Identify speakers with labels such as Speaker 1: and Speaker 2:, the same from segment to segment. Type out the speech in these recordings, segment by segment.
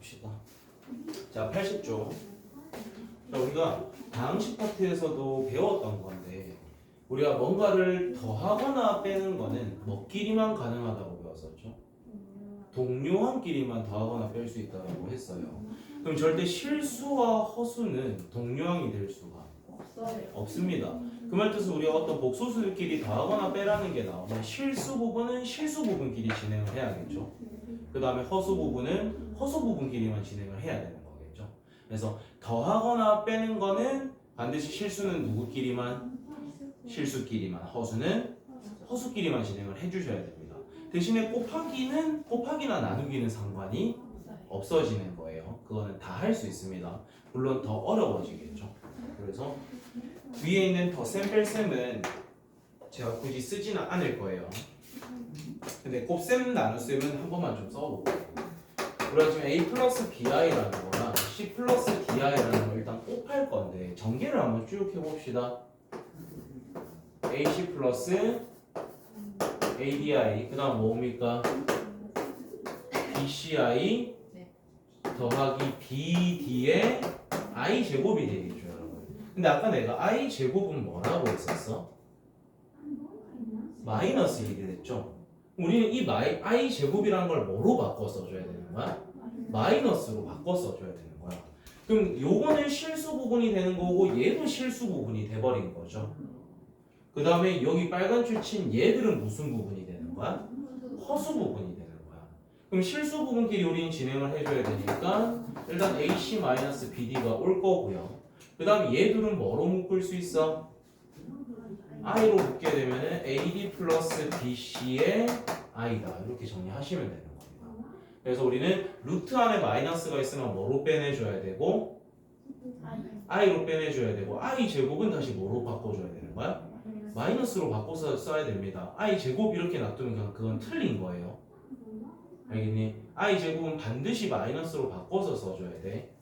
Speaker 1: 봅시다. 자, 80조. 자, 우리가 다항식 파트에서도 배웠던 건데 우리가 뭔가를 더하거나 빼는 거는 뭐끼리만 가능하다고 배웠었죠? 동료항끼리만 더하거나 뺄 수 있다고 했어요. 그럼 절대 실수와 허수는 동료항이 될 수가 없습니다. 그 말 뜻은 우리가 어떤 복소수들끼리 더하거나 빼라는 게 나오면 실수 부분은 실수 부분끼리 진행을 해야겠죠. 그 다음에 허수 부분은 허수 부분끼리만 진행을 해야 되는 거겠죠. 그래서 더하거나 빼는 거는 반드시 실수는 누구끼리만? 실수끼리만, 허수는 허수끼리만 진행을 해주셔야 됩니다. 대신에 곱하기나 나누기는 상관이 없어지는 거예요. 그거는 다 할 수 있습니다. 물론 더 어려워지겠죠. 그래서 위에 있는 더셈 뺄셈은 제가 굳이 쓰지는 않을 거예요. 근데 곱셈 나눗셈은 한 번만 좀 써볼게요. 우리가 지금 A 플러스 BI라는 거랑 C 플러스 DI라는 걸 일단 곱할 건데 전개를 한번 쭉 해봅시다. AC 플러스 ADI 그 다음 뭡니까? BCI 더하기 BD의 I 제곱이 되겠죠, 여러분. 근데 아까 내가 I 제곱은 뭐라고 했었어? 마이너스 1이 됐죠? 우리는 이 I 제곱이라는 걸 뭐로 바꿔 써줘야 되는 거야? 마이너스로 바꿔 써줘야 되는 거야. 그럼 요거는 실수 부분이 되는 거고 얘도 실수 부분이 돼버린 거죠. 그 다음에 여기 빨간 줄 친 얘들은 무슨 부분이 되는 거야? 허수 부분이 되는 거야. 그럼 실수 부분끼리 우리는 진행을 해줘야 되니까 일단 AC-BD가 올 거고요. 그 다음에 얘들은 뭐로 묶을 수 있어? I로 묶게 되면은 AD 플러스 BC의 I다. 이렇게 정리하시면 되는 겁니다. 그래서 우리는 루트 안에 마이너스가 있으면 뭐로 빼내줘야 되고 I로 빼내줘야 되고 I 제곱은 다시 뭐로 바꿔줘야 되는 거야? 마이너스로 바꿔서 써야 됩니다. I 제곱 이렇게 놔두면 그건 틀린 거예요. 알겠니? I 제곱은 반드시 마이너스로 바꿔서 써줘야 돼.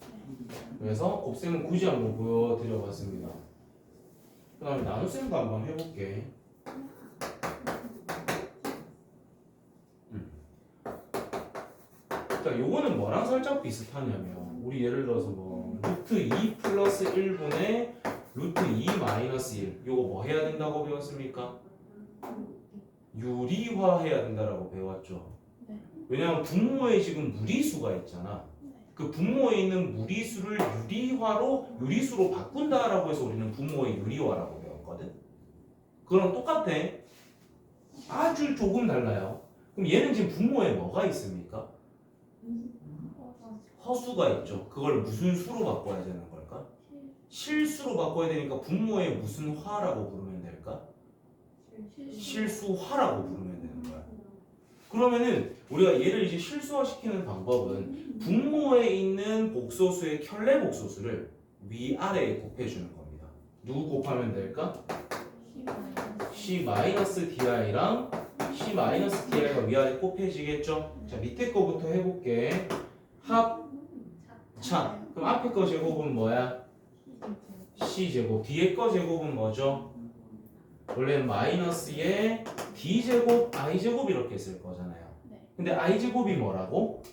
Speaker 1: 그래서 곱셈은 굳이 한번 보여드려 봤습니다. 그 다음에 나눗셈도 한번 해볼게. 자, 요거는 뭐랑 살짝 비슷하냐면 우리 예를 들어서 뭐 루트 2 플러스 1분의 루트 2 마이너스 1 요거 뭐 해야 된다고 배웠습니까? 유리화 해야 된다라고 배웠죠. 왜냐하면 분모에 지금 무리수가 있잖아. 그 분모에 있는 무리수를 유리수로 바꾼다라고 해서 우리는 분모의 유리화라고 배웠거든. 그럼 똑같아. 아주 조금 달라요. 그럼 얘는 지금 분모에 뭐가 있습니까? 허수가 있죠. 그걸 무슨 수로 바꿔야 되는 걸까? 실수로 바꿔야 되니까 분모에 무슨 화라고 부르면 될까? 실수화라고 부르면 되는 거야. 그러면은 우리가 얘를 이제 실수화시키는 방법은 분모에 있는 복소수의 켤레 복소수를 위아래에 곱해주는 겁니다. 누구 곱하면 될까? C-DI랑 C-DI가 위아래 곱해지겠죠? 자, 밑에 거부터 해볼게. 합차. 그럼 앞에 거 제곱은 뭐야? C제곱. 뒤에 거 제곱은 뭐죠? 원래는 마이너스에 D제곱, I제곱 이렇게 쓸 거잖아요. 근데 I제곱이 뭐라고?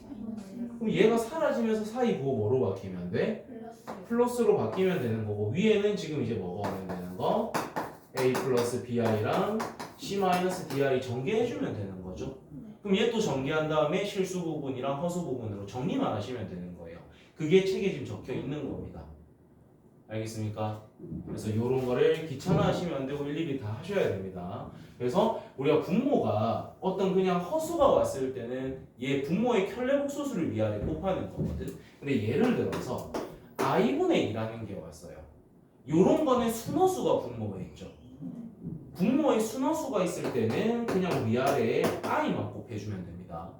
Speaker 1: 그럼 얘가 사라지면서 사이 부호 뭐로 바뀌면 돼? 플러스로 바뀌면 되는 거고 위에는 지금 이제 뭐가 오면 되는 거? A 플러스 BI랑 C 마이너스 DI 전개해주면 되는 거죠. 그럼 얘 또 전개한 다음에 실수 부분이랑 허수 부분으로 정리만 하시면 되는 거예요. 그게 책에 지금 적혀 있는 겁니다. 알겠습니까? 그래서 이런 거를 귀찮아하시면 안 되고 일일이 다 하셔야 됩니다. 그래서 우리가 분모가 어떤 그냥 허수가 왔을 때는 얘 분모의 켤레 복소수를 위아래 곱하는 거거든. 근데 예를 들어서 i분의 2라는 게 왔어요. 이런 거는 순허수가 분모에 있죠. 분모에 순허수가 있을 때는 그냥 위아래에 i만 곱해주면 됩니다.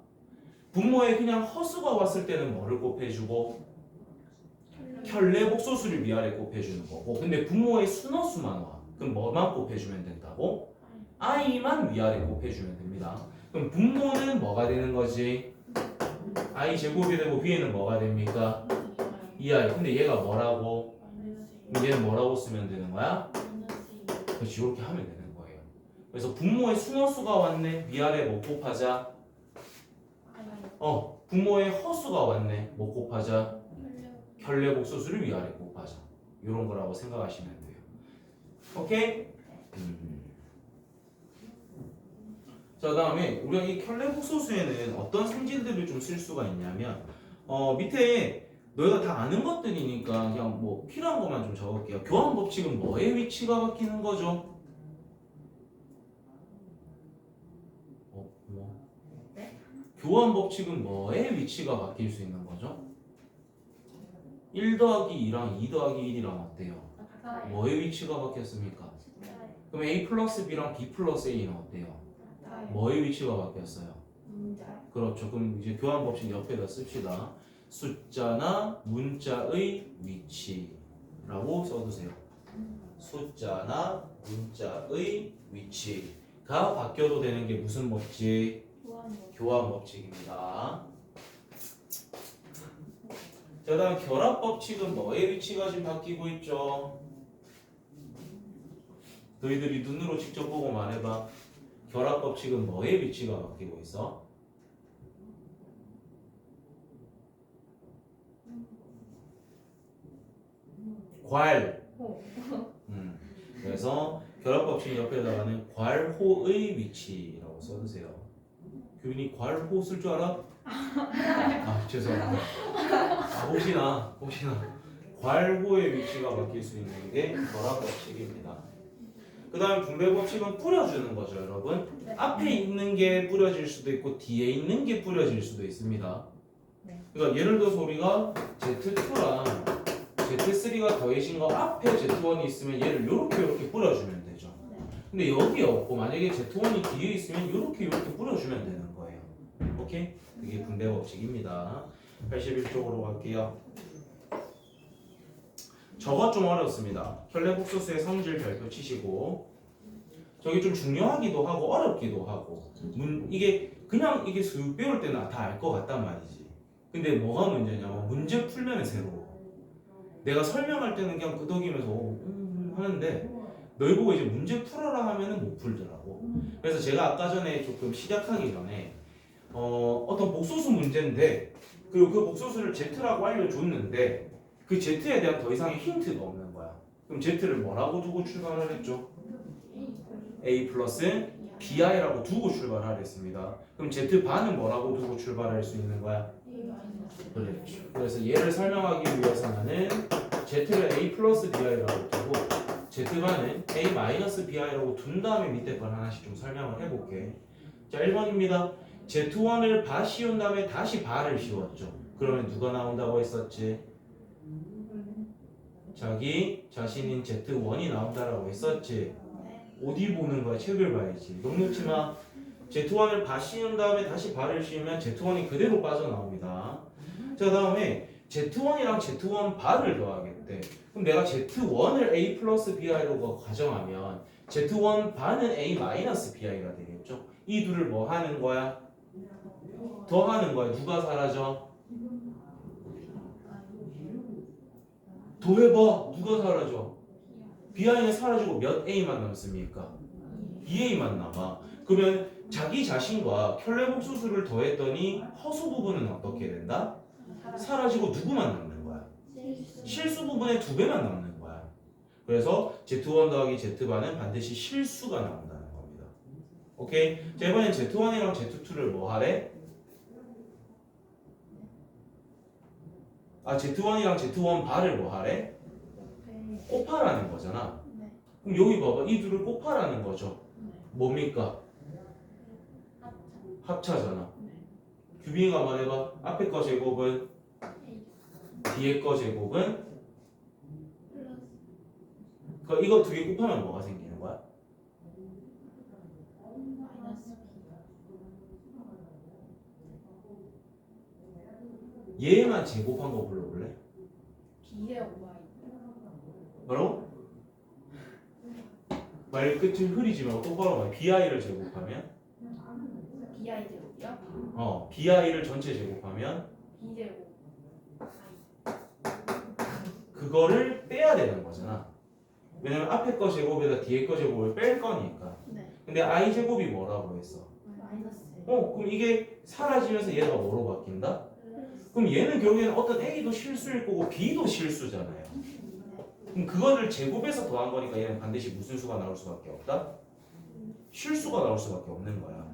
Speaker 1: 분모에 그냥 허수가 왔을 때는 뭐를 곱해주고 켤레 복소수를 위아래 곱해주는 거고 근데 분모에 순허수만 와. 그럼 뭐만 곱해주면 된다고? i만 위아래 곱해주면 됩니다. 그럼 분모는 뭐가 되는 거지? i 제곱이 되고 위에는 뭐가 됩니까? 2i. 근데 얘가 뭐라고? 얘는 뭐라고 쓰면 되는 거야? 그렇지, 이렇게 하면 되는 거예요. 그래서 분모에 순허수가 왔네. 위아래 뭐 곱하자? 분모에 허수가 왔네. 뭐 곱하자? 결례복소수를 위아래 곱하자. 이런 거라고 생각하시면 돼요. 오케이? 자, 다음에 우리가 이 결례복소수에는 어떤 성질들을 좀 쓸 수가 있냐면 밑에 너희가 다 아는 것들이니까 그냥 뭐 필요한 것만 좀 적을게요. 교환법칙은 뭐의 위치가 바뀌는 거죠?
Speaker 2: 네?
Speaker 1: 교환법칙은 뭐의 위치가 바뀔 수 있는 거죠? 1 더하기 2랑 2 더하기 1이랑 어때요? 뭐의 위치가 바뀌었습니까? 그럼 A 플러스 B랑 B 플러스 A는 어때요? 뭐의 위치가 바뀌었어요? 그렇죠. 그럼 이제 교환법칙 옆에다 씁시다. 숫자나 문자의 위치라고 써두세요. 숫자나 문자의 위치가 바뀌어도 되는 게 무슨 법칙? 교환법칙입니다. 자, 다음 결합법칙은 뭐의 위치가 지금 바뀌고 있죠? 너희들이 눈으로 직접 보고 말해봐. 결합법칙은 뭐의 위치가 바뀌고 있어? 괄. 그래서 결합법칙 옆에다가는 괄호의 위치라고 써주세요. 교인이 괄호 쓸 줄 알아? 아, 죄송합니다. 혹시나 괄호의 위치가 바뀔 수 있는 게 결합법칙입니다. 그 다음 분배법칙은 뿌려주는 거죠, 여러분.
Speaker 2: 네.
Speaker 1: 앞에 있는 게 뿌려질 수도 있고 뒤에 있는 게 뿌려질 수도 있습니다.
Speaker 2: 네.
Speaker 1: 그러니까 예를 들어서 우리가 Z2랑 Z3가 더해진 거 앞에 Z1이 있으면 얘를 이렇게 뿌려주면 되죠.
Speaker 2: 네.
Speaker 1: 근데 여기 없고 만약에 Z1이 뒤에 있으면 이렇게 뿌려주면 되는 거예요. 오케이? 그게 분배법칙입니다. 81쪽으로 갈게요. 저거 좀 어렵습니다. 결례복소수의 성질 별표 치시고 저게 좀 중요하기도 하고 어렵기도 하고 이게 그냥 이게 슥 배울 때는 다 알 것 같단 말이지. 근데 뭐가 문제냐면 문제 풀면 새로워. 내가 설명할 때는 그냥 끄덕이면서 하는데 너희 보고 이제 문제 풀어라 하면은 못 풀더라고. 그래서 제가 아까 전에 조금 시작하기 전에 어떤 복소수 문제인데 그리고 그 복소수를 Z라고 알려줬는데 그 Z에 대한 더 이상의 힌트가 없는 거야. 그럼 Z를 뭐라고 두고 출발을 했죠? A 플러스 BI라고 두고 출발을 했습니다. 그럼 Z반은 뭐라고 두고 출발할 수 있는 거야? 그렇죠. 그래서 얘를 설명하기 위해서는 Z를 A 플러스 BI라고 두고 Z반은 A 마이너스 BI라고 둔 다음에 밑에 걸 하나씩 좀 설명을 해볼게. 자, 1번입니다. Z1을 바 씌운 다음에 다시 바를 씌웠죠. 그러면 누가 나온다고 했었지? 자기 자신인 Z1이 나온다라고 했었지. 어디 보는 거야? 책을 봐야지. 녹놓지 마. Z1을 바 씌운 다음에 다시 바를 씌우면 Z1이 그대로 빠져나옵니다. 자, 다음에 Z1이랑 Z1 바를 더하겠대. 그럼 내가 Z1을 A 플러스 BI로 가정하면 Z1 반은 A 마이너스 BI가 되겠죠. 이 둘을 뭐 하는 거야? 더하는 거야. 누가 사라져? 더해봐. 누가 사라져? BI는 사라지고 몇 A만 남습니까? 2A만 남아. 그러면 자기 자신과 결례복소수를 더했더니 허수 부분은 어떻게 된다? 사라지고 누구만 남는 거야? 실수 부분의 2배만 남는 거야. 그래서 Z1 더하기 Z반은 반드시 실수가 나온다는 겁니다. 오케이? 자, 이번엔 Z1이랑 Z2를 뭐 하래? Z1이랑 Z1 바를 뭐 하래? 곱하라는 거잖아. 그럼 여기 봐봐. 이 둘을 곱하라는 거죠. 뭡니까? 합차잖아. 규빈이가 말해봐. 앞에 거 제곱은 뒤에 거 제곱은 이거 두 개 곱하면 뭐가 생기는 거야? 얘만 제곱한 거 불러볼래? 뭐라고? 말 끝을 흐리지 말고 똑바로 말. BI를 제곱하면?
Speaker 2: BI 제곱이요?
Speaker 1: BI를 전체 제곱하면?
Speaker 2: B제곱.
Speaker 1: 그거를 빼야 되는 거잖아. 왜냐면 앞에 거 제곱에다 뒤에 거 제곱을 뺄 거니까.
Speaker 2: 네.
Speaker 1: 근데 I 제곱이 뭐라고 했어?
Speaker 2: 마이너스.
Speaker 1: 그럼 이게 사라지면서 얘가 뭐로 바뀐다? 그럼 얘는 결국에는 어떤 A도 실수일 거고 B도 실수잖아요. 그럼 그거를 제곱해서 더한 거니까 얘는 반드시 무슨 수가 나올 수밖에 없다? 실수가 나올 수밖에 없는 거야.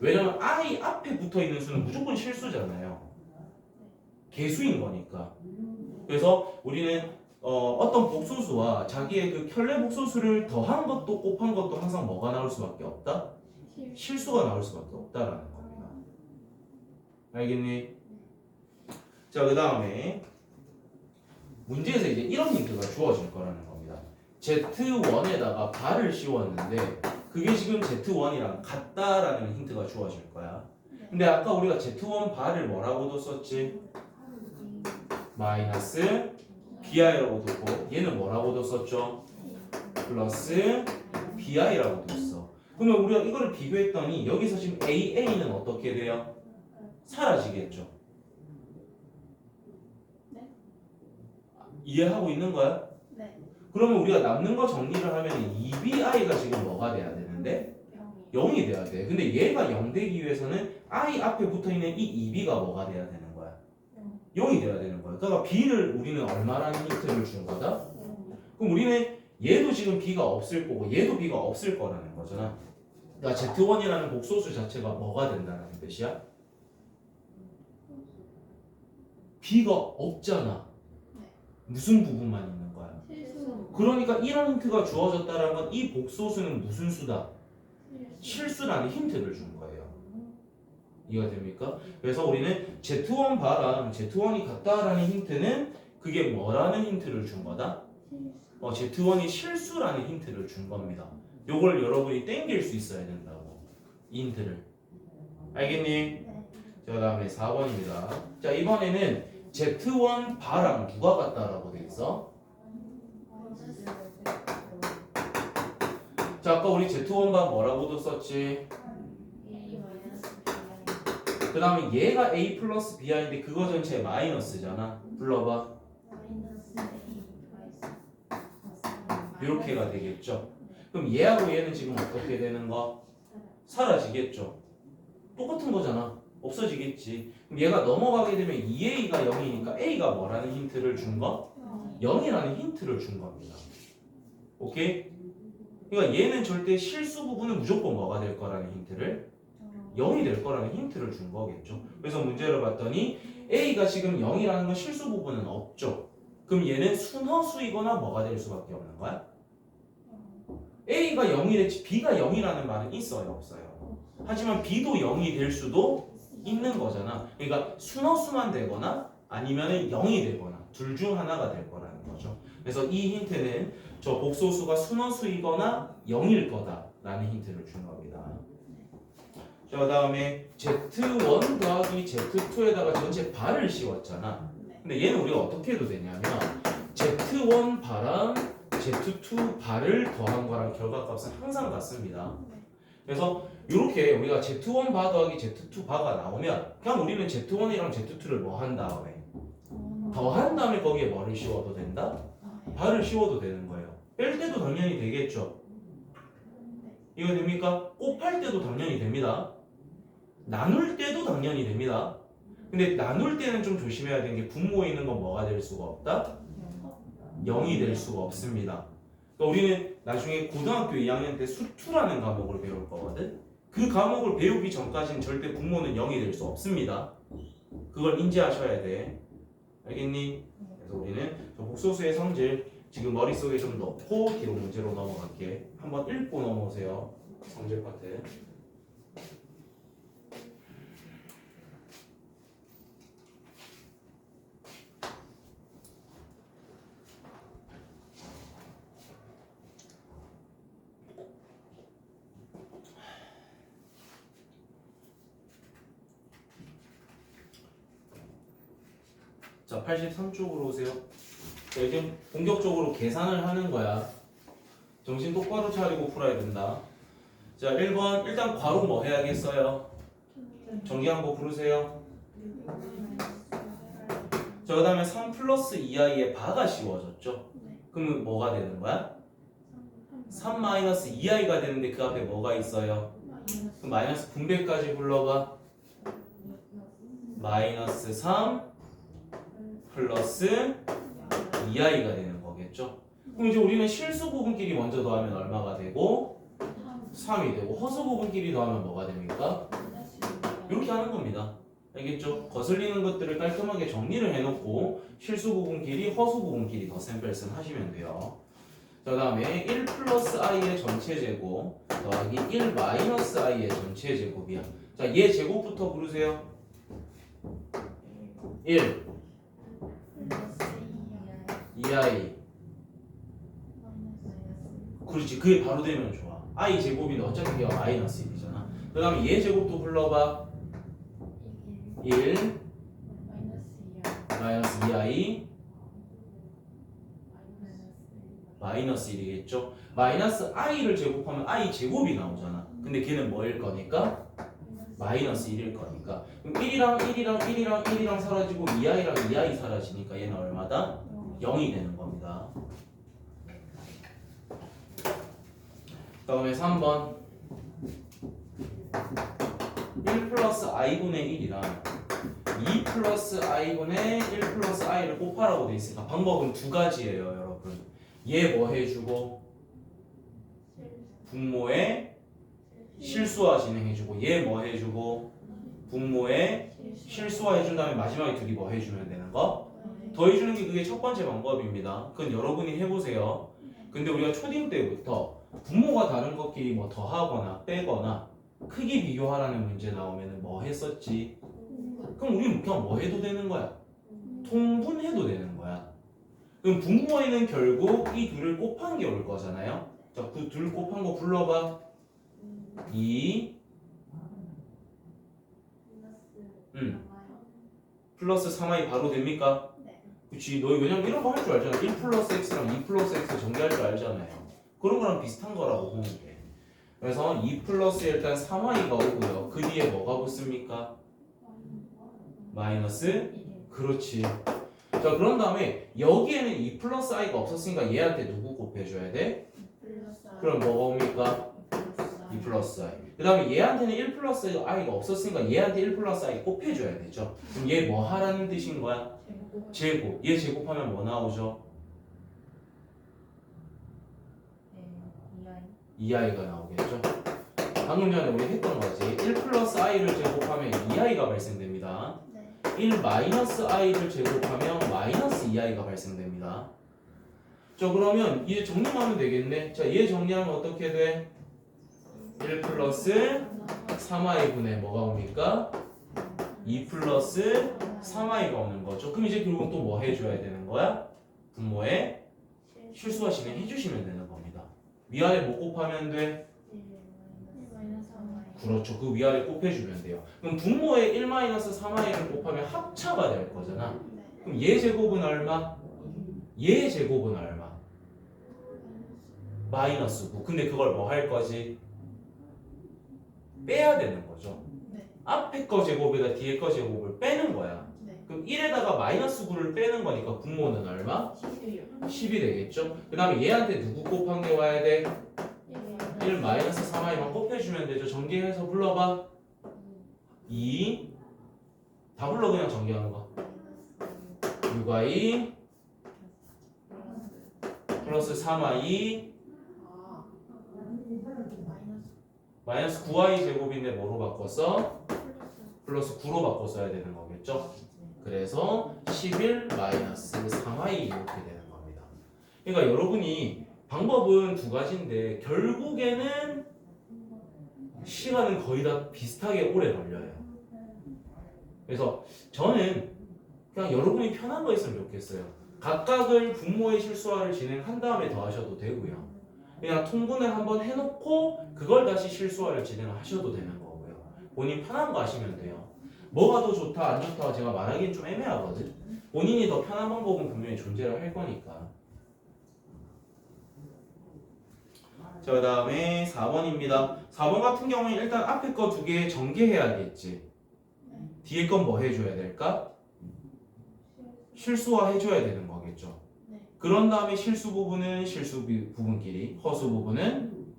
Speaker 1: 왜냐면 I 앞에 붙어 있는 수는 무조건 실수잖아요. 개수인 거니까. 그래서 우리는 어떤 복소수와 자기의 그 켤레 복소수를 더한 것도 곱한 것도 항상 뭐가 나올 수밖에 없다? 실수가 나올 수밖에 없다라는 겁니다. 알겠니? 자, 그 다음에 문제에서 이제 이런 힌트가 주어질 거라는 겁니다. Z1에다가 발을 씌웠는데 그게 지금 Z1이랑 같다라는 힌트가 주어질 거야. 근데 아까 우리가 Z1 발을 뭐라고도 썼지? 마이너스 BI라고 뒀고 얘는 뭐라고도 썼죠? 플러스 BI라고도 했어. 그러면 우리가 이거를 비교했더니 여기서 지금 AA는 어떻게 돼요? 사라지겠죠. 이해하고 있는 거야?
Speaker 2: 네.
Speaker 1: 그러면 우리가 남는 거 정리를 하면 2BI가 지금 뭐가 돼야 되는데? 0이 돼야 돼. 근데 얘가 0 되기 위해서는 I 앞에 붙어있는 이 2B가 뭐가 돼야 되는 거야? 0이 돼야 되는 거야. 그러니까 B를 우리는 얼마라는 힌트를 준 거다? 그럼 우리는 얘도 지금 B가 없을 거고 얘도 B가 없을 거라는 거잖아. 그러니까 Z1이라는 복소수 자체가 뭐가 된다는 뜻이야? B가 없잖아. 무슨 부분만 있는 거야? 그러니까 이런 힌트가 주어졌다는 건 이 복소수는 무슨 수다? 실수라는 힌트를 준 거예요. 이해가 됩니까? 그래서 우리는 Z1 바랑 Z1이 같다라는 힌트는 그게 뭐라는 힌트를 준 거다? Z1이 실수라는 힌트를 준 겁니다. 요걸 여러분이 땡길 수 있어야 된다고. 이 힌트를. 알겠니? 자, 그 다음에 4번입니다. 자, 이번에는 Z1 바랑 누가 같다라고 돼 있어? 자, 아까 우리 Z1 바 뭐라고도 썼지? 그 다음에 얘가 A 플러스 B인데 그거 전체 마이너스잖아. 불러봐. 이렇게가 되겠죠. 그럼 얘하고 얘는 지금 어떻게 되는 거? 사라지겠죠. 똑같은 거잖아. 없어지겠지. 그럼 얘가 넘어가게 되면 2A가 0이니까 A가 뭐라는 힌트를 준 거? 0이라는 힌트를 준 겁니다. 오케이? 그러니까 얘는 절대 실수 부분은 무조건 뭐가 될 거라는 힌트를 0이 될 거라는 힌트를 준 거겠죠. 그래서 문제를 봤더니 A가 지금 0이라는 건 실수 부분은 없죠. 그럼 얘는 순허수이거나 뭐가 될 수밖에 없는 거야? A가 0이 될지 B가 0이라는 말은 있어요, 없어요? 하지만 B도 0이 될 수도 있는 거잖아. 그러니까 순허수만 되거나 아니면 0이 되거나 둘 중 하나가 될 거라는 거죠. 그래서 이 힌트는 저 복소수가 순허수이거나 0일 거다라는 힌트를 준 겁니다. 자, 그 다음에 Z1 더하기 Z2에다가 전체 발을 씌웠잖아. 근데 얘는 우리가 어떻게 해도 되냐면 Z1 바랑 Z2 발을 더한 거랑 결과값은 항상 같습니다. 그래서 이렇게 우리가 Z1 바 더하기 Z2 바가 나오면 그냥 우리는 Z1이랑 Z2를 뭐 한 다음에 더한 다음에 거기에 뭐를 씌워도 된다? 발을 씌워도 되는 거예요. 뺄 때도 당연히 되겠죠. 이거 됩니까? 곱할 때도 당연히 됩니다. 나눌 때도 당연히 됩니다. 근데 나눌 때는 좀 조심해야 되는 게 분모에 있는 건 뭐가 될 수가 없다? 0이 될 수가 없습니다. 그러니까 우리는 나중에 고등학교 2학년 때 수투라는 과목을 배울 거거든. 그 과목을 배우기 전까지는 절대 분모는 0이 될 수 없습니다. 그걸 인지하셔야 돼. 알겠니? 그래서 우리는 저 복소수의 성질 지금 머릿속에 좀 넣고 뒤로 문제로 넘어갈게. 한번 읽고 넘어오세요. 성질 파트. 자, 83쪽으로 오세요. 자, 이제 본격적으로 계산을 하는 거야. 정신 똑바로 차리고 풀어야 된다. 자, 1번 일단 괄호 뭐 해야겠어요? 정리한거 부르세요. 자, 그 다음에 3 플러스 2i에 바가 씌워졌죠? 그러면 뭐가 되는 거야? 3 마이너스 2i가 되는데 그 앞에 뭐가 있어요? 그럼 마이너스 분배까지 불러봐. 마이너스 3 플러스 2i가 되는 거겠죠. 그럼 이제 우리는 실수 부분끼리 먼저 더하면 얼마가 되고 3이 되고 허수 부분끼리 더하면 뭐가 됩니까? 이렇게 하는 겁니다. 알겠죠? 거슬리는 것들을 깔끔하게 정리를 해놓고 실수 부분끼리 허수 부분끼리 덧셈 뺄셈 하시면 돼요. 자, 그 다음에 1 플러스 i의 전체 제곱 더하기 1 마이너스 i의 전체 제곱이야. 자, 얘 제곱부터 부르세요. 1 2i. 그렇지, 그게 바로 되면 좋아. i 제곱인데 어차피 걔가 마이너스 1이잖아. 그 다음에 얘 제곱도 불러봐. 1 마이너스 2i 마이너스 1이겠죠. 마이너스 i를 제곱하면 i 제곱이 나오잖아. 근데 걔는 뭐일 거니까? 마이너스 1일 거니까. 그럼 1이랑 사라지고 2i랑 2i 사라지니까 얘는 얼마다? 0이 되는 겁니다. 다음에 3번 1 플러스 i분의 1이랑 2 플러스 i분의 1 플러스 i를 곱하라고 돼 있으니까 방법은 두 가지예요, 여러분. 얘 뭐 해주고 분모에 실수화 진행해주고 얘 뭐 해주고 분모에 실수화 해준 다음에 마지막에 둘이 뭐 해주면 되는 거? 더해주는 게 그게 첫 번째 방법입니다. 그건 여러분이 해보세요. 근데 우리가 초딩 때부터 분모가 다른 것끼리 뭐 더하거나 빼거나 크기 비교하라는 문제 나오면 뭐 했었지? 그럼 우리는 그냥 뭐 해도 되는 거야? 통분해도 되는 거야. 그럼 분모에는 결국 이 둘을 곱한 게 올 거잖아요. 자, 그 둘 곱한 거 불러봐. 2 플러스 3i 바로 됩니까?
Speaker 2: 네.
Speaker 1: 그치, 너 왜냐면 이런 거 할 줄 알잖아. 1 플러스 x랑 2 플러스 x 전개할 줄 알잖아요. 그런 거랑 비슷한 거라고 보면 돼. 그래서 2 플러스에 일단 3i가 오고요. 그 뒤에 뭐가 붙습니까? 마이너스? 그렇지. 자, 그런 다음에 여기에는 2 플러스 i가 없었으니까 얘한테 누구 곱해줘야 돼? 그럼 뭐가 옵니까? 2 플러스 i. 그 다음에 얘한테는 1 플러스 i가 없었으니까 얘한테 1 플러스 i 곱해줘야 되죠. 그럼 얘 뭐 하라는 뜻인 거야? 제곱. 얘 제곱하면 뭐 나오죠? 2i가 나오겠죠. 방금 전에 우리 했던 거지. 1 플러스 i를 제곱하면 2i가 발생됩니다. 1 마이너스 i를 제곱하면 마이너스 2i가 발생됩니다. 자, 그러면 이제 정리만 하면 되겠네. 자, 얘 정리하면 어떻게 돼? 1 플러스 3i분의 뭐가 옵니까? 2 플러스 3i가 오는 거죠. 그럼 이제 결국은 또 뭐 해줘야 되는 거야? 분모에 실수화 진행해 주시면 되는 겁니다. 위아래 뭐 곱하면 돼? 그렇죠. 그 위아래 곱해주면 돼요. 그럼 분모에 1-3i를 곱하면 합차가 될 거잖아. 그럼 얘 제곱은 얼마? 얘 제곱은 얼마? 마이너스 9. 근데 그걸 뭐 할 거지? 빼야 되는 거죠. 앞에 거 제곱에다 뒤에 거 제곱을 빼는 거야. 그럼 1에다가 마이너스 9를 빼는 거니까 분모는 얼마? 10이 되겠죠. 그 다음에 얘한테 누구 곱한 게 와야 돼? 1 마이너스 3i만 곱해주면 되죠. 전개해서 불러봐. 2 다 불러 그냥 전개하는 거. 6i 플러스 3i 마이너스 9i 제곱인데 뭐로 바꿨어? 플러스 9로 바꿔 써야 되는 거겠죠. 그래서 11 마이너스 3i 이렇게 되는 겁니다. 그러니까 여러분이 방법은 두 가지인데 결국에는 시간은 거의 다 비슷하게 오래 걸려요. 그래서 저는 그냥 여러분이 편한 거 있으면 좋겠어요. 각각을 분모의 실수화를 진행한 다음에 더 하셔도 되고요. 그냥 통분을 한번 해놓고 그걸 다시 실수화를 진행하셔도 되는 거고요. 본인 편한 거 하시면 돼요. 뭐가 더 좋다 안 좋다 제가 말하기는 좀 애매하거든. 본인이 더 편한 방법은 분명히 존재를 할 거니까. 자, 그 다음에 4번입니다. 4번 같은 경우는 일단 앞에 거 두 개 전개해야겠지. 뒤에 건 뭐 해줘야 될까? 실수화 해줘야 되는 거겠죠. 그런 다음에 실수 부분은 실수 부분끼리, 허수 부분은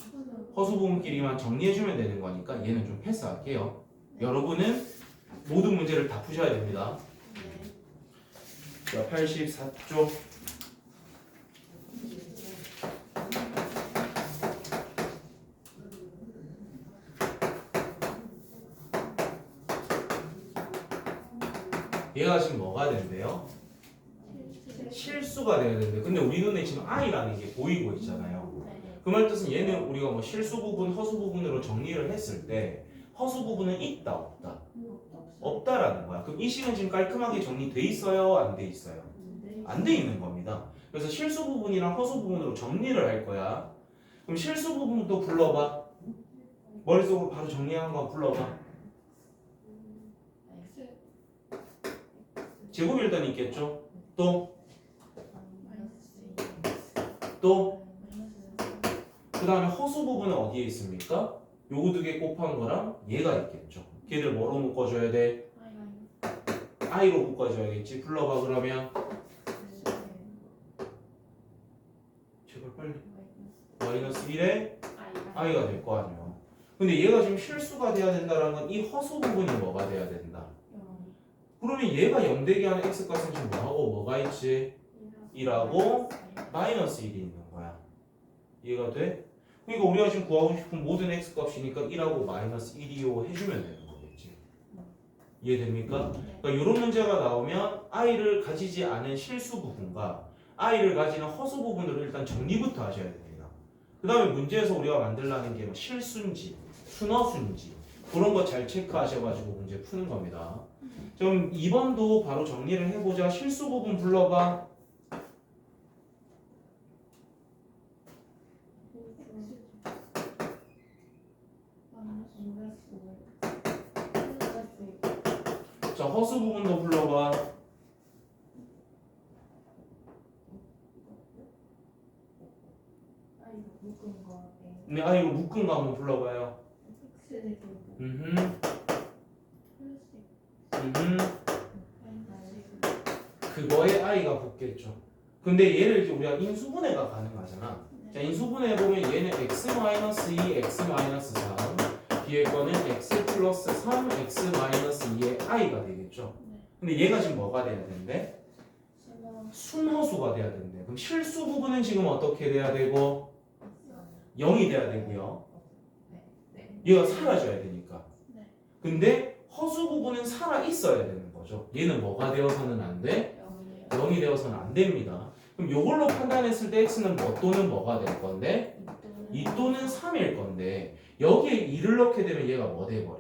Speaker 1: 허수 부분끼리만 정리해주면 되는 거니까 얘는 좀 패스할게요. 여러분은 모든 문제를 다 푸셔야 됩니다. 자, 84쪽. 얘가 지금 뭐가 된대요? 실수가 돼야 되는데, 근데 우리 눈에 지금 i라는 게 보이고 있잖아요. 그 말 뜻은 얘는 우리가 뭐 실수 부분, 허수 부분으로 정리를 했을 때 허수 부분은 있다, 없다? 없다라는 거야. 그럼 이 식은 지금 깔끔하게 정리돼 있어요, 안 돼 있어요? 안 돼 있는 겁니다. 그래서 실수 부분이랑 허수 부분으로 정리를 할 거야. 그럼 실수 부분도 불러봐. 머릿속으로 바로 정리한 거 불러봐. 제곱 일단 있겠죠? 또 그 다음에 허수 부분은 어디에 있습니까? 요거 두 개 곱한 거랑 얘가 있겠죠. 걔들 뭐로 묶어줘야 돼? i로 묶어줘야겠지. 불러봐 그러면. 제발 빨리. 마이너스 1에 i가 될 거 아니야. 근데 얘가 지금 실수가 돼야 된다는 건 이 허수 부분이 뭐가 돼야 된다. 그러면 얘가 0 되게 하는 x값은 지금 뭐하고 뭐가 있지? 2하고 마이너스 1이 있는 거야. 이해가 돼? 그러니까 우리가 지금 구하고 싶은 모든 x값이니까 1하고 마이너스 1이요 해주면 되는 거겠지. 이해됩니까? 그러니까 이런 문제가 나오면 i를 가지지 않은 실수 부분과 i를 가지는 허수 부분으로 일단 정리부터 하셔야 됩니다. 그 다음에 문제에서 우리가 만들라는 게 뭐 실수인지 순허수인지 그런 거 잘 체크하셔가지고 문제 푸는 겁니다. 그럼 2번도 바로 정리를 해보자. 실수 부분 불러봐. 자, 허수 부분도 불러봐. 네, 이거 묶은 거 한번 불러봐요. 그거에 i가 붙겠죠. 근데 얘를 이제 우리가 인수분해가 가능하잖아. 자, 인수분해 보면 얘는 x-2, x-3, 뒤에 거는 x 플러스 3, x-2의 i가 되겠죠. 근데 얘가 지금 뭐가 돼야 된대? 순허수가 돼야 된대. 그럼 실수 부분은 지금 어떻게 돼야 되고? 0이 돼야 되고요. 얘가 사라져야 되니까. 근데 허수 부분은 살아 있어야 되는 거죠. 얘는 뭐가 되어서는 안 돼? 0이 되어서는 안 됩니다. 그럼 이걸로 판단했을 때 x는 뭐 또는 뭐가 될 건데? 2 또는 3일 건데 여기에 2를 넣게 되면 얘가 뭐 돼버려?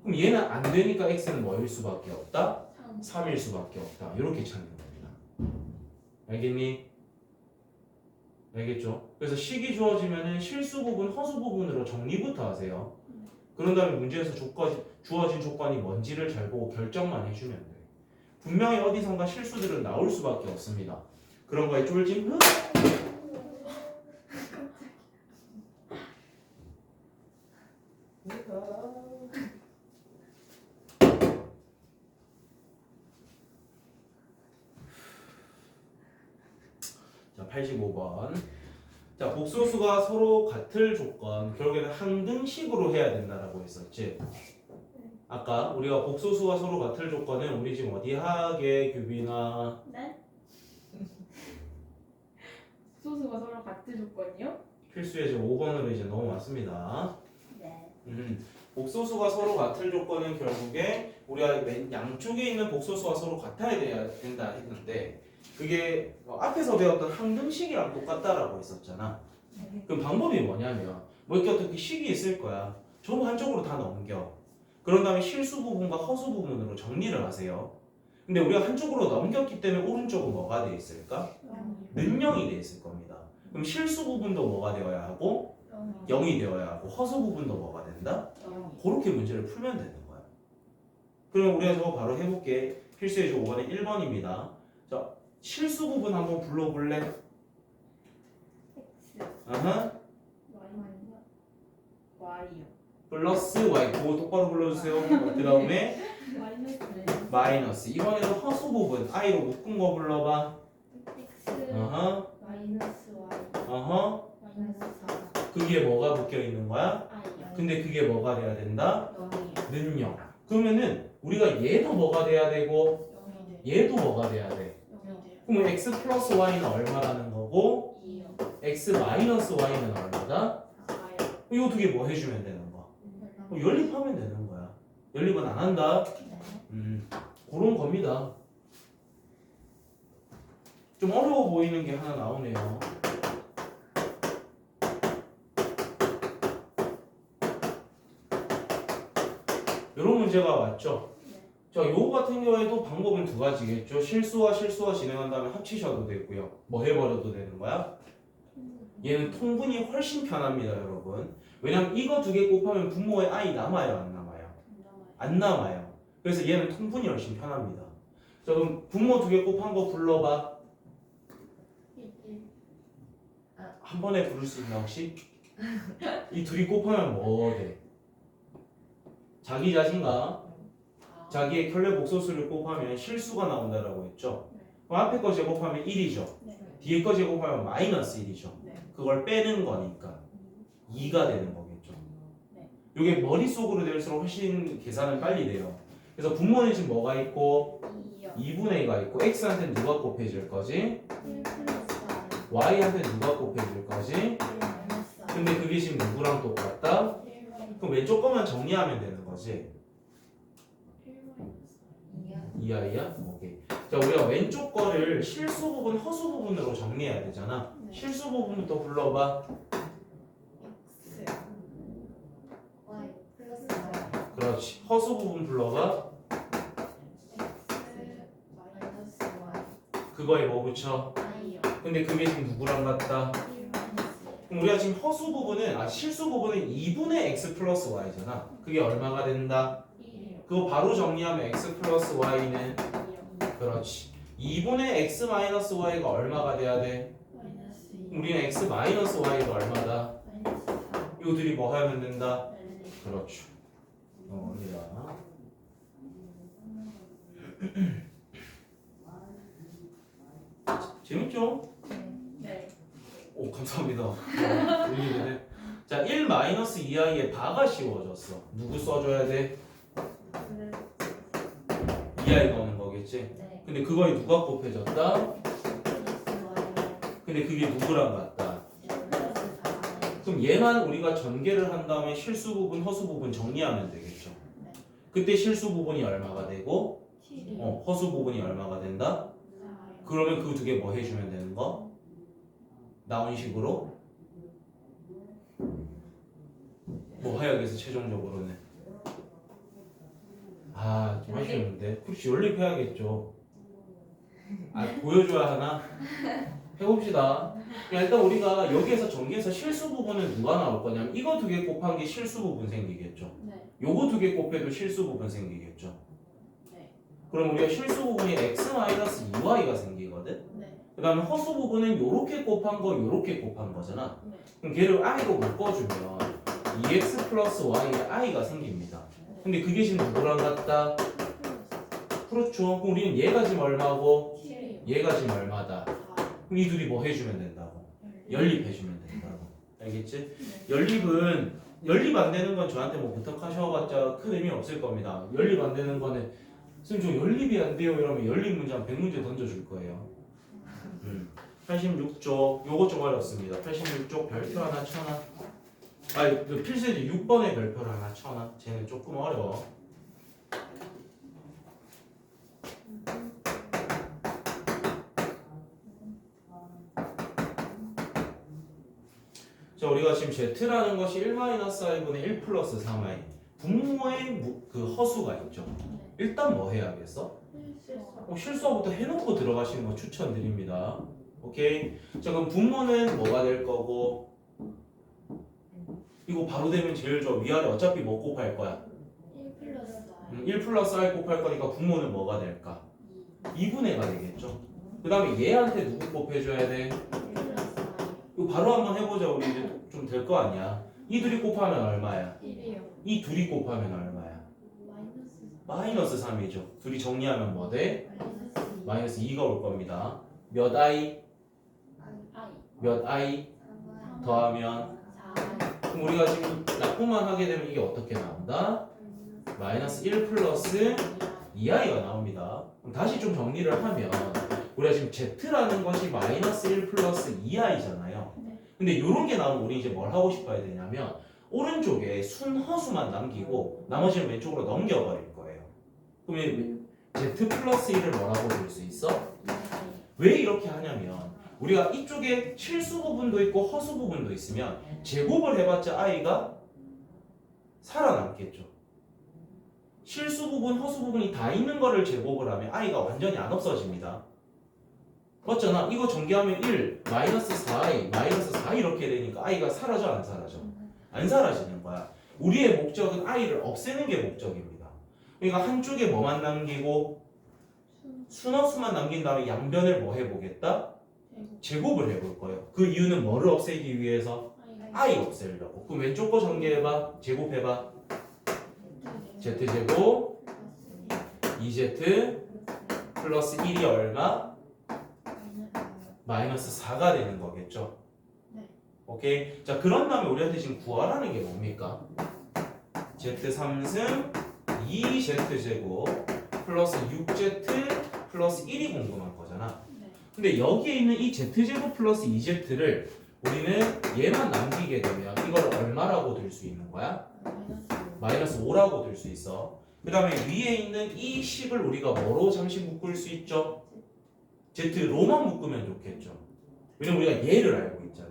Speaker 1: 그럼 얘는 안 되니까 x는 뭐일 수밖에 없다? 3일 수밖에 없다. 이렇게 찾는 겁니다. 알겠니? 알겠죠? 그래서 식이 주어지면은 실수 부분, 허수 부분으로 정리부터 하세요. 그런 다음에 문제에서 주어진 조건이 뭔지를 잘 보고 결정만 해주면 돼요. 분명히 어디선가 실수들은 나올 수밖에 없습니다. 그런 거에 쫄짐? 자, 85번. 자, 복소수가 서로 같을 조건, 결국에는 항등식으로 해야 된다라고 했었지. 아까 우리가 복소수가 서로 같을 조건은 우리 지금 어디 하게 규빈아?
Speaker 2: 네? 소수가 서로 같은 조건이요?
Speaker 1: 필수에 지금 5번으로 이제 넘어왔습니다.
Speaker 2: 네.
Speaker 1: 복소수가 서로 같을 조건은 결국에 우리가 맨 양쪽에 있는 복소수가 서로 같아야 된다 했는데 그게 앞에서 배웠던 항등식이랑 똑같다라고 했었잖아. 그럼 방법이 뭐냐면 뭐 이렇게 어떻게 식이 있을 거야. 전부 한쪽으로 다 넘겨. 그런 다음에 실수 부분과 허수 부분으로 정리를 하세요. 근데 우리가 한쪽으로 넘겼기 때문에 오른쪽은 뭐가 돼 있을까? 는영이 돼 있을 겁니다. 그럼 실수 부분도 뭐가 되어야 하고 0이 되어야 하고 허수 부분도 뭐가 된다? 그렇게 문제를 풀면 되는 거야. 그럼 우리가 저거 바로 해볼게. 필수의 조 5번의 1번입니다. 자, 실수 부분 한번 불러볼래? 아하.
Speaker 2: Y요.
Speaker 1: 플러스 y. 그거 똑바로 불러주세요. 그 다음에 마이너스. 이번에는 허수 부분 i로 묶은 거 불러봐.
Speaker 2: X
Speaker 1: 아하.
Speaker 2: 마이너스 Y
Speaker 1: 아하.
Speaker 2: 마이너스 4
Speaker 1: 그게 뭐가 묶여 있는 거야?
Speaker 2: I요.
Speaker 1: 근데 그게 뭐가 돼야 된다?
Speaker 2: 0이요.
Speaker 1: 는 0. 그러면은 우리가 얘도 뭐가 돼야 되고
Speaker 2: 0이 돼요.
Speaker 1: 얘도 뭐가 돼야 돼?
Speaker 2: 0이 돼요.
Speaker 1: 그럼 x 플러스 y는 얼마라는 거고
Speaker 2: 2요.
Speaker 1: x 마이너스 y는 얼마다?
Speaker 2: 4요.
Speaker 1: 이거 두 개 뭐 해주면 되는 거야? 연립하면 되는 거야. 연립은 안 한다. 그런 겁니다. 좀 어려워 보이는 게 하나 나오네요. 이런 문제가 왔죠. 자, 요거 같은 경우에도 방법은 두 가지겠죠. 실수와 실수와 진행한 다음에 합치셔도 되고요. 뭐 해버려도 되는 거야? 얘는 통분이 훨씬 편합니다, 여러분. 왜냐면 이거 두 개 곱하면 분모의 i 남아요, 안 남아요? 안 남아요. 그래서 얘는 통분이 훨씬 편합니다. 자, 그럼 분모 두 개 곱한 거 불러봐. 한 번에 부를 수 있나 혹시? 이 둘이 곱하면 뭐 돼? 자기 자신과 자기의 켤레 복소수를 곱하면 실수가 나온다라고 했죠. 그럼 앞에 거 제곱하면 1이죠. 뒤에 거 제곱하면 마이너스 1이죠. 그걸 빼는 거니까 2가 되는 거겠죠. 이게 머릿속으로 될수록 훨씬 계산은 빨리 돼요. 그래서 분모는 지금 뭐가 있고 2분의 2가 있고 x한테는 누가 곱해질 거지? y한테 누가 곱해질 거지? 근데 그게 지금 누구랑 똑같다? 그럼 왼쪽 거만 정리하면 되는 거지. 이 아이야? 오케이. 자, 우리가 왼쪽 거를 실수 부분, 허수 부분으로 정리해야 되잖아. 실수 부분부터 불러봐. 그렇지. 허수 부분 불러봐. 그거에 뭐 붙여? 근데 그게 지금 누구랑 같다? 그럼 우리가 지금 허수 부분은, 실수 부분은 2분의 x 플러스 y잖아. 그게 얼마가 된다? 그거 바로 정리하면 x 플러스 y는 그렇지. 2분의 x 마이너스 y가 얼마가 돼야 돼? 우리는 x 마이너스 y가 얼마다? 이 둘이 뭐 하면 된다? 그렇죠. 합니다. 재밌죠?
Speaker 2: 네.
Speaker 1: 오, 감사합니다. 재밌네. 자, 1 마이너스 2i의 바가 씌워졌어. 누구 써줘야 돼? 2i가 오는 거겠지? 근데 그거에 누가 곱해졌다? 근데 그게 누구랑 같다? 그럼 얘만 우리가 전개를 한 다음에 실수 부분, 허수 부분 정리하면 되겠죠. 그때 실수 부분이 얼마가 되고 허수 부분이 얼마가 된다? 그러면 그 두 개 뭐 해주면 되는 거? 나온 식으로 뭐 해야겠어 최종적으로는. 좀 아쉬운데. 그렇지, 연립해야겠죠. 보여줘야 하나? 해봅시다. 일단 우리가 여기에서 전개해서 실수 부분은 누가 나올 거냐면 이거 두 개 곱한 게 실수 부분 생기겠죠. 요거 두 개 곱해도 실수 부분 생기겠죠. 그럼 우리가 실수 부분이 x-2y가 생기거든. 그 다음에 허수 부분은 요렇게 곱한 거 요렇게 곱한 거잖아. 그럼 걔를 i로 묶어주면 2x 플러스 y의 i가 생깁니다. 근데 그게 지금 누구랑 같다? 그렇죠. 그럼 우리는 얘가 지금 얼마고 얘가 지금 얼마다? 그럼 이 둘이 뭐 해주면 된다고? 연립해주면 된다고. 알겠지? 연립은 연립 안 되는 건 저한테 뭐 부탁하셔봤자 큰 의미 없을 겁니다. 연립 안 되는 거는 선생님 저 연립이 안 돼요 이러면 연립 문제 한 100문제 던져줄 거예요. 86쪽 요거 좀 어렵습니다. 86쪽 별표 하나 쳐놔. 그 필수제 6번의 별표를 하나 쳐놔. 쟤는 조금 어려워. 자, 우리가 지금 Z라는 것이 1-i분의 1 플러스 3i 분모의 그 허수가 있죠. 일단 뭐 해야겠어? 실수부터 해놓고 들어가시는 거 추천드립니다. 오케이. 자, 그럼 분모는 뭐가 될 거고 이거 바로 되면 제일 좋아. 위아래 어차피 뭐 곱할 거야? 1 플러스 i 곱할 거니까 분모는 뭐가 될까? 2분의 가 되겠죠. 그 다음에 얘한테 누구 곱해줘야 돼? 이거 바로 한번 해보자. 우리 이제 좀 될 거 아니야. 이 둘이 곱하면 얼마야?
Speaker 2: 1이요.
Speaker 1: 이 둘이 곱하면 얼마야? 마이너스 3이죠. 둘이 정리하면 뭐 돼? 마이너스 2가 올 겁니다. 몇 i? 몇 i? 더하면 그럼 우리가 지금 납부만 하게 되면 이게 어떻게 나온다? 마이너스 1 플러스 2i가 나옵니다. 그럼 다시 좀 정리를 하면 우리가 지금 z라는 것이 마이너스 1 플러스 2i잖아요.
Speaker 2: 네.
Speaker 1: 근데 이런 게 나오면 우리 이제 뭘 하고 싶어야 되냐면 오른쪽에 순허수만 남기고 나머지는 왼쪽으로 넘겨버릴 거예요. 그러면 z 플러스 1을 뭐라고 볼 수 있어? 왜 이렇게 하냐면 우리가 이쪽에 실수 부분도 있고 허수 부분도 있으면 제곱을 해봤자 i가 살아남겠죠. 실수 부분, 허수 부분이 다 있는 거를 제곱을 하면 i가 완전히 안 없어집니다. 맞잖아. 이거 전개하면 1, 마이너스 4i, 마이너스 4 이렇게 되니까 i가 사라져 안 사라져? 안 사라지는 거야. 우리의 목적은 i를 없애는 게 목적입니다. 그러니까 한쪽에 뭐만 남기고 순허수만 남긴 다음에 양변을 뭐 해보겠다? 제곱을 해볼 거예요. 그 이유는 뭐를 없애기 위해서? i 없애려고. 그럼 왼쪽 거 전개해봐. 제곱해봐. z제곱 2z 플러스 1이 얼마? 마이너스 4가 되는 거겠죠.
Speaker 2: 네.
Speaker 1: 오케이. 자, 그런 다음에 우리한테 지금 구하라는 게 뭡니까? z3승 2z제곱 플러스 6z 플러스 1이 궁금한 거잖아. 근데 여기에 있는 이 z제곱 플러스 2z를 우리는 얘만 남기게 되면 이걸 얼마라고 들 수 있는 거야? 마이너스 5라고 들 수 있어. 그 다음에 위에 있는 이 식을 우리가 뭐로 잠시 묶을 수 있죠? z로만 묶으면 좋겠죠. 왜냐면 우리가 얘를 알고 있잖아.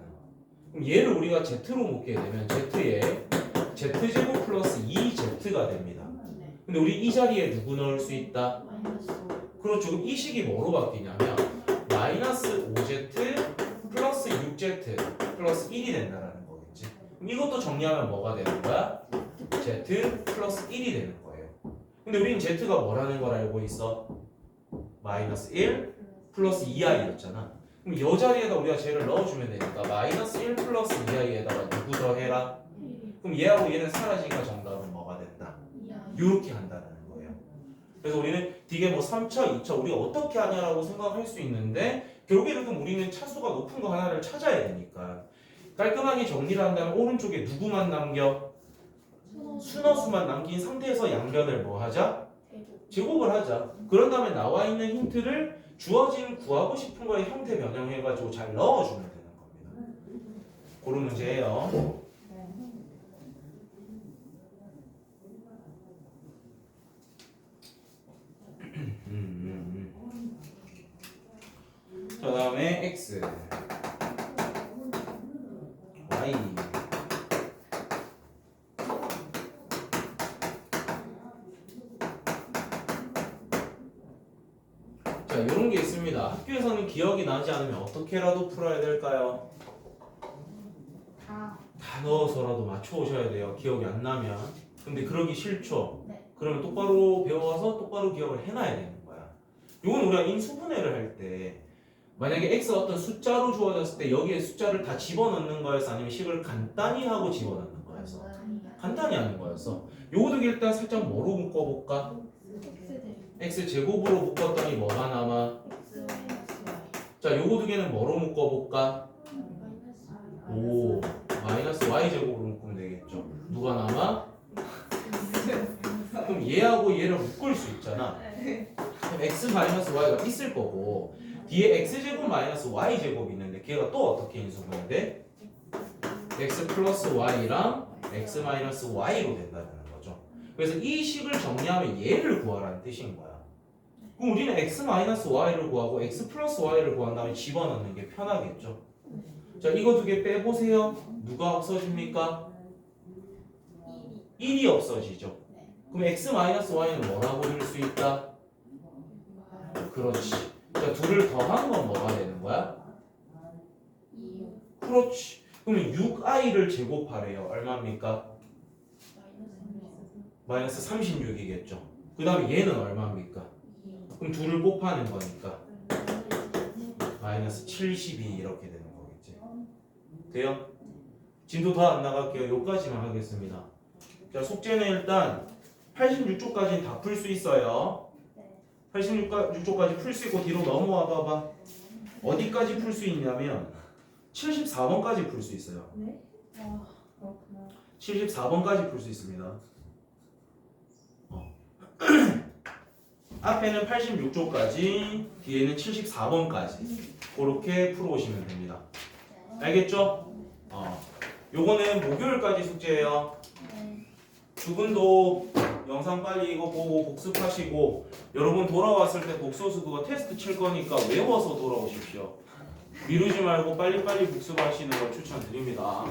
Speaker 1: 그럼 얘를 우리가 z로 묶게 되면 z에 z제곱 플러스 2z가 됩니다. 근데 우리 이 자리에 누구 넣을 수 있다? 그렇죠. 그럼 이 식이 뭐로 바뀌냐면 마이너스 5z 플러스 6z 플러스 1이 된다라는 거겠지. 그럼 이것도 정리하면 뭐가 되는 거야? z 플러스 1이 되는 거예요. 근데 우리는 z가 뭐라는 걸 알고 있어? 마이너스 1 플러스 2i였잖아. 그럼 이 자리에다 우리가 쟤를 넣어주면 되니까 마이너스 1 플러스 2i에다가 누구 더해라? 그럼 얘하고 얘는 사라지니까 정답은 뭐가 된다? 이렇게 한다는 거예요. 그래서 우리는 되게 뭐 3차, 2차 우리가 어떻게 하냐라고 생각할 수 있는데 결국에는 그럼 우리는 차수가 높은 거 하나를 찾아야 되니까 깔끔하게 정리를 한다면 오른쪽에 누구만 남겨? 순허수만 남긴 상태에서 양변을 뭐 하자? 제곱을 하자. 그런 다음에 나와 있는 힌트를 주어진 구하고 싶은 거에 형태 변형해가지고 잘 넣어주면 되는 겁니다. 그런 문제예요. 그 다음에 x y 자, 이런 게 있습니다. 학교에서는 기억이 나지 않으면 어떻게라도 풀어야 될까요? 다 넣어서라도 맞춰 오셔야 돼요. 기억이 안 나면. 근데 그러기 싫죠? 그러면 똑바로 배워와서 똑바로 기억을 해놔야 되는 거야. 이건 우리가 인수분해를 할 때 만약에 x가 어떤 숫자로 주어졌을 때 여기에 숫자를 다 집어넣는 거였어? 아니면 식을 간단히 하고 집어넣는 거였어? 간단히 하는 거였어. 요거도 일단 살짝 뭐로 묶어볼까? x제곱으로 묶었더니 뭐가 남아? 자, 요거 두 개는 뭐로 묶어볼까? 오, 마이너스 y제곱으로 묶으면 되겠죠. 누가 남아? 그럼 얘하고 얘를 묶을 수 있잖아. 그럼 x 마이너스 y가 있을 거고 뒤에 x제곱 마이너스 y제곱이 있는데 걔가 또 어떻게 인수분해 돼? x 플러스 y랑 x 마이너스 y로 된다는 거죠. 그래서 이 식을 정리하면 얘를 구하라는 뜻인 거야. 그럼 우리는 x 마이너스 y를 구하고 x 플러스 y를 구한 다음에 집어넣는 게 편하겠죠. 자, 이거 두 개 빼보세요. 누가 없어집니까? 1이 없어지죠. 그럼 x 마이너스 y는 뭐라고 줄 수 있다? 그렇지. 자, 둘을 더한 건 뭐가 되는 거야? 그렇지. 그러면 6i를 제곱하래요. 얼마입니까? 마이너스 36이겠죠. 그 다음에 얘는 얼마입니까? 그럼 둘을 곱하는 거니까 마이너스 72 이렇게 되는 거겠지. 돼요? 진도 더 안 나갈게요. 여기까지만 하겠습니다. 자, 숙제는 일단 86쪽까지는 다 풀 수 있어요. 86쪽까지 풀 수 있고 뒤로 넘어와 봐봐. 어디까지 풀 수 있냐면 74번까지 풀 수 있어요.
Speaker 2: 네? 그렇구나.
Speaker 1: 74번까지 풀 수 있습니다. 앞에는 86조까지, 뒤에는 74번까지 그렇게 풀어오시면 됩니다. 알겠죠? 요거는 목요일까지 숙제예요. 두 분도 영상 빨리 이거 보고 복습하시고 여러분 돌아왔을 때 독서수 그거 테스트 칠 거니까 외워서 돌아오십시오. 미루지 말고 빨리빨리 복습하시는 걸 추천드립니다.